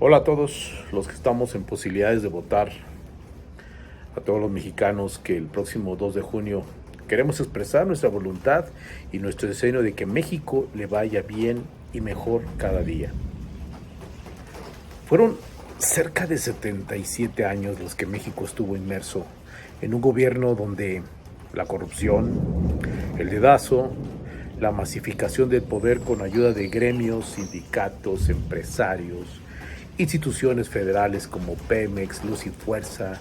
Hola a todos los que estamos en posibilidades de votar, a todos los mexicanos que el próximo 2 de junio queremos expresar nuestra voluntad y nuestro deseo de que México le vaya bien y mejor cada día. Fueron cerca de 77 años los que México estuvo inmerso en un gobierno donde la corrupción, el dedazo, la masificación del poder con ayuda de gremios, sindicatos, empresarios, instituciones federales como Pemex, Luz y Fuerza,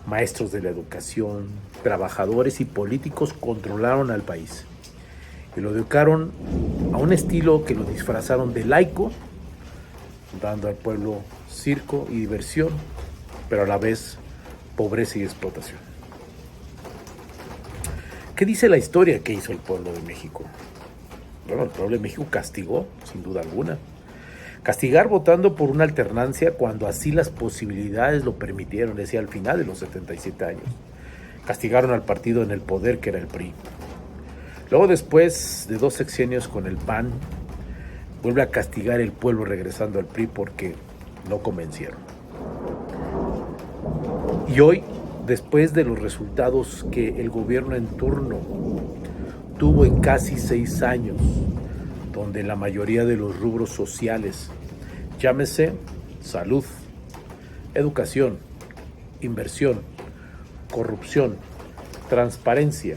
maestros de la educación, trabajadores y políticos controlaron al país y lo educaron a un estilo que lo disfrazaron de laico, dando al pueblo circo y diversión, pero a la vez pobreza y explotación. ¿Qué dice la historia que hizo el pueblo de México? Bueno, el pueblo de México castigó, sin duda alguna. Castigar votando por una alternancia cuando así las posibilidades lo permitieron, decía al final de los 77 años. Castigaron al partido en el poder que era el PRI. Luego, después de 2 sexenios con el PAN, vuelve a castigar el pueblo regresando al PRI porque no convencieron. Y hoy, después de los resultados que el gobierno en turno tuvo en casi 6 años, donde la mayoría de los rubros sociales, llámese salud, educación, inversión, corrupción, transparencia,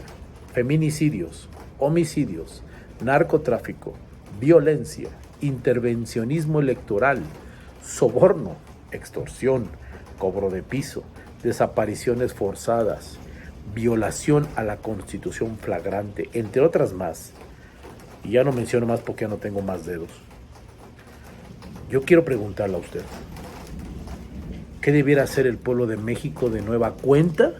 feminicidios, homicidios, narcotráfico, violencia, intervencionismo electoral, soborno, extorsión, cobro de piso, desapariciones forzadas, violación a la Constitución flagrante, entre otras más. Y ya no menciono más porque ya no tengo más dedos. Yo quiero preguntarle a usted, ¿qué debiera hacer el pueblo de México de nueva cuenta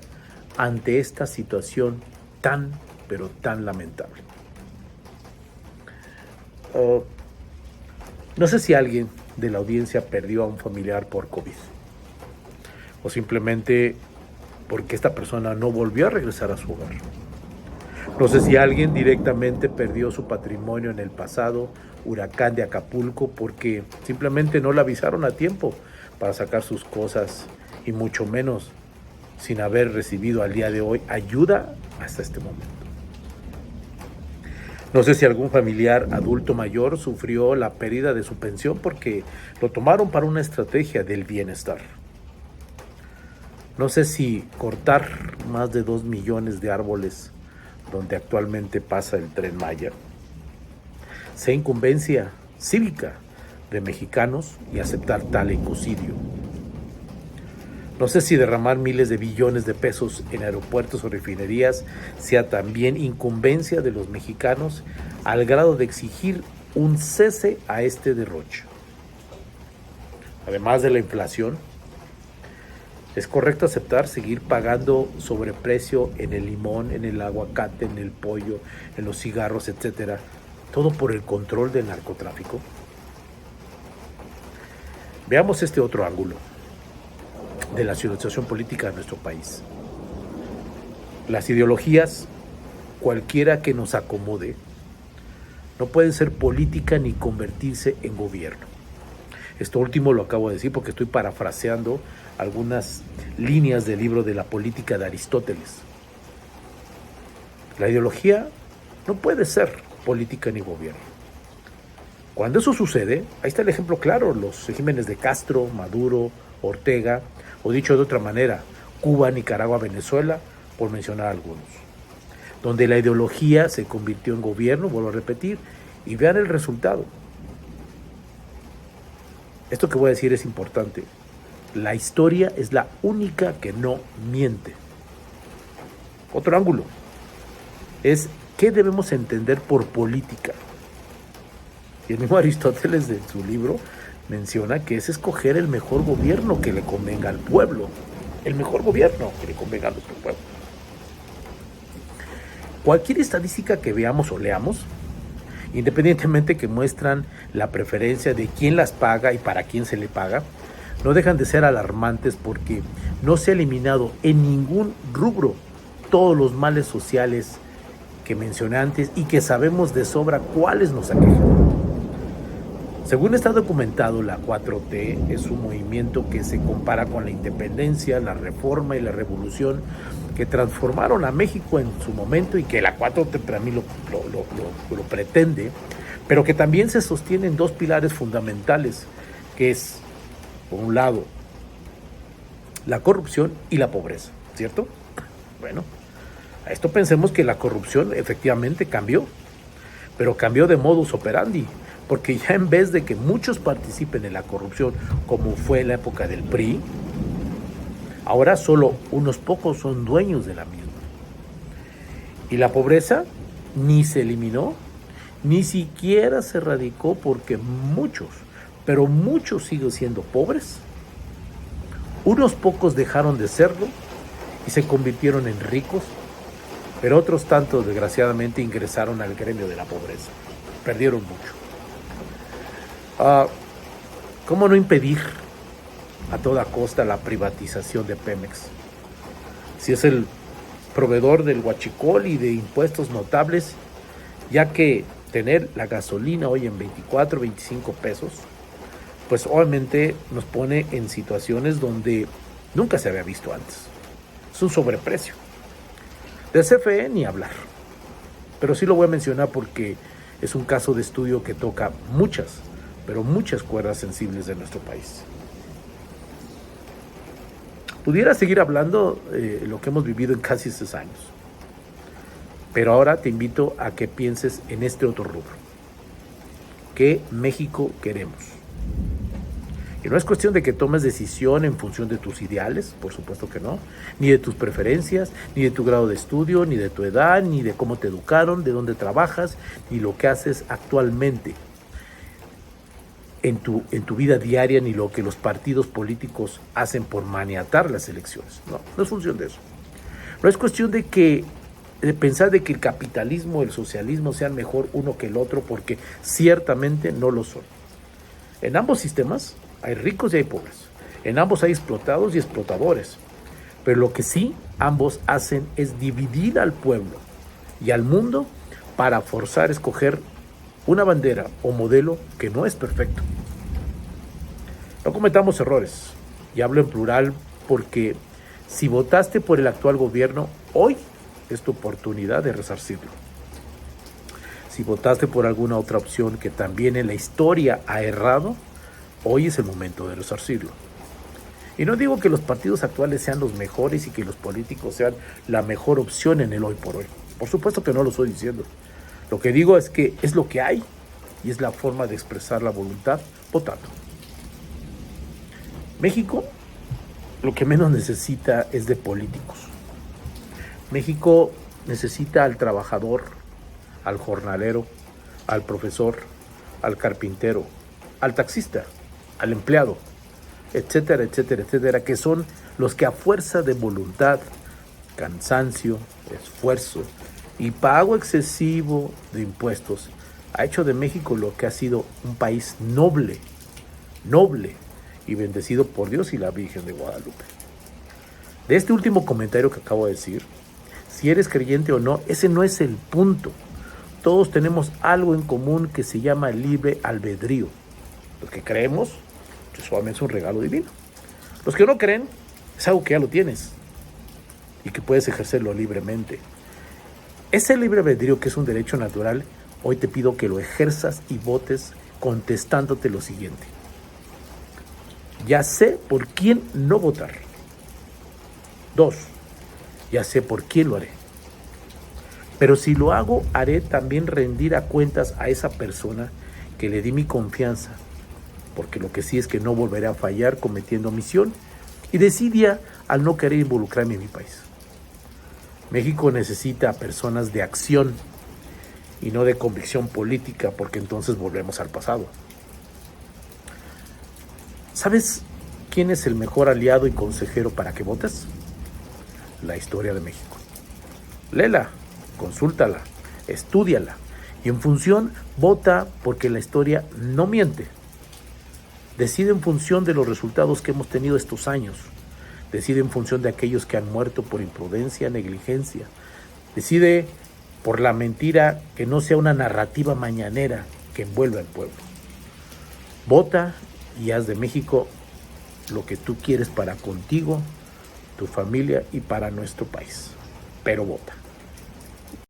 ante esta situación tan, pero tan lamentable? No sé si alguien de la audiencia perdió a un familiar por COVID o simplemente porque esta persona no volvió a regresar a su hogar. No sé si alguien directamente perdió su patrimonio en el pasado huracán de Acapulco porque simplemente no le avisaron a tiempo para sacar sus cosas y mucho menos sin haber recibido al día de hoy ayuda hasta este momento. No sé si algún familiar adulto mayor sufrió la pérdida de su pensión porque lo tomaron para una estrategia del bienestar. No sé si cortar más de 2 millones de árboles donde actualmente pasa el Tren Maya sea incumbencia cívica de mexicanos y aceptar tal ecocidio. No sé si derramar miles de billones de pesos en aeropuertos o refinerías sea también incumbencia de los mexicanos al grado de exigir un cese a este derroche. Además de la inflación, ¿es correcto aceptar seguir pagando sobreprecio en el limón, en el aguacate, en el pollo, en los cigarros, etcétera? Todo por el control del narcotráfico. Veamos este otro ángulo de la situación política de nuestro país. Las ideologías, cualquiera que nos acomode, no pueden ser política ni convertirse en gobierno. Esto último lo acabo de decir porque estoy parafraseando algunas líneas del libro de la política de Aristóteles. La ideología no puede ser política ni gobierno. Cuando eso sucede, ahí está el ejemplo claro, los regímenes de Castro, Maduro, Ortega, o dicho de otra manera, Cuba, Nicaragua, Venezuela, por mencionar algunos, donde la ideología se convirtió en gobierno, vuelvo a repetir, y vean el resultado. Esto que voy a decir es importante. La historia es la única que no miente. Otro ángulo es qué debemos entender por política. Y el mismo Aristóteles en su libro menciona que es escoger el mejor gobierno que le convenga al pueblo. El mejor gobierno que le convenga a nuestro pueblo. Cualquier estadística que veamos o leamos, independientemente que muestran la preferencia de quién las paga y para quién se le paga, no dejan de ser alarmantes porque no se ha eliminado en ningún rubro todos los males sociales que mencioné antes y que sabemos de sobra cuáles nos aquejan. Según está documentado, la 4T es un movimiento que se compara con la independencia, la reforma y la revolución que transformaron a México en su momento y que la 4T para mí lo pretende, pero que también se sostiene en dos pilares fundamentales, que es, por un lado, la corrupción y la pobreza, ¿cierto? Bueno, a esto pensemos que la corrupción efectivamente cambió, pero cambió de modus operandi, porque ya en vez de que muchos participen en la corrupción, como fue en la época del PRI, ahora solo unos pocos son dueños de la misma. Y la pobreza ni se eliminó, ni siquiera se erradicó, porque muchos, pero muchos siguen siendo pobres. Unos pocos dejaron de serlo y se convirtieron en ricos, pero otros tantos desgraciadamente ingresaron al gremio de la pobreza. Perdieron mucho. ¿Cómo no impedir a toda costa la privatización de Pemex? Si es el proveedor del huachicol y de impuestos notables, ya que tener la gasolina hoy en 24, 25 pesos, pues obviamente nos pone en situaciones donde nunca se había visto antes. Es un sobreprecio. De CFE ni hablar, pero sí lo voy a mencionar porque es un caso de estudio que toca muchas, pero muchas cuerdas sensibles de nuestro país. Pudiera seguir hablando de lo que hemos vivido en casi 6 años, pero ahora te invito a que pienses en este otro rubro. ¿Qué México queremos? Y no es cuestión de que tomes decisión en función de tus ideales, por supuesto que no, ni de tus preferencias, ni de tu grado de estudio, ni de tu edad, ni de cómo te educaron, de dónde trabajas, ni lo que haces actualmente en tu vida diaria, ni lo que los partidos políticos hacen por maniatar las elecciones. No es función de eso. No es cuestión de pensar de que el capitalismo, el socialismo sean mejor uno que el otro, porque ciertamente no lo son. En ambos sistemas hay ricos y hay pobres. En ambos hay explotados y explotadores. Pero lo que sí ambos hacen es dividir al pueblo y al mundo para forzar a escoger una bandera o modelo que no es perfecto. No cometamos errores, y hablo en plural porque si votaste por el actual gobierno, hoy es tu oportunidad de resarcirlo. Si votaste por alguna otra opción que también en la historia ha errado, hoy es el momento de resarcirlo. Y no digo que los partidos actuales sean los mejores y que los políticos sean la mejor opción en el hoy por hoy. Por supuesto que no lo estoy diciendo. Lo que digo es que es lo que hay y es la forma de expresar la voluntad votando. México lo que menos necesita es de políticos. México necesita al trabajador, al jornalero, al profesor, al carpintero, al taxista, al empleado, etcétera, etcétera, etcétera, que son los que a fuerza de voluntad, cansancio, esfuerzo y pago excesivo de impuestos ha hecho de México lo que ha sido un país noble y bendecido por Dios y la Virgen de Guadalupe. De este último comentario que acabo de decir, si eres creyente o no, ese no es el punto. Todos tenemos algo en común que se llama libre albedrío. Los que creemos, pues solamente es un regalo divino. Los que no creen, es algo que ya lo tienes y que puedes ejercerlo libremente. Ese libre albedrío, que es un derecho natural, hoy te pido que lo ejerzas y votes contestándote lo siguiente. Ya sé por quién no votar. 2. Ya sé por quién lo haré. Pero si lo hago, haré también rendir a cuentas a esa persona que le di mi confianza, porque lo que sí es que no volveré a fallar cometiendo omisión y desidia al no querer involucrarme en mi país. México necesita personas de acción y no de convicción política, porque entonces volvemos al pasado. ¿Sabes quién es el mejor aliado y consejero para que votes? La historia de México. Léela, consúltala, estúdiala y en función vota, porque la historia no miente. Decide en función de los resultados que hemos tenido estos años. Decide en función de aquellos que han muerto por imprudencia, negligencia. Decide por la mentira, que no sea una narrativa mañanera que envuelva al pueblo. Vota y haz de México lo que tú quieres para contigo, tu familia y para nuestro país. Pero vota.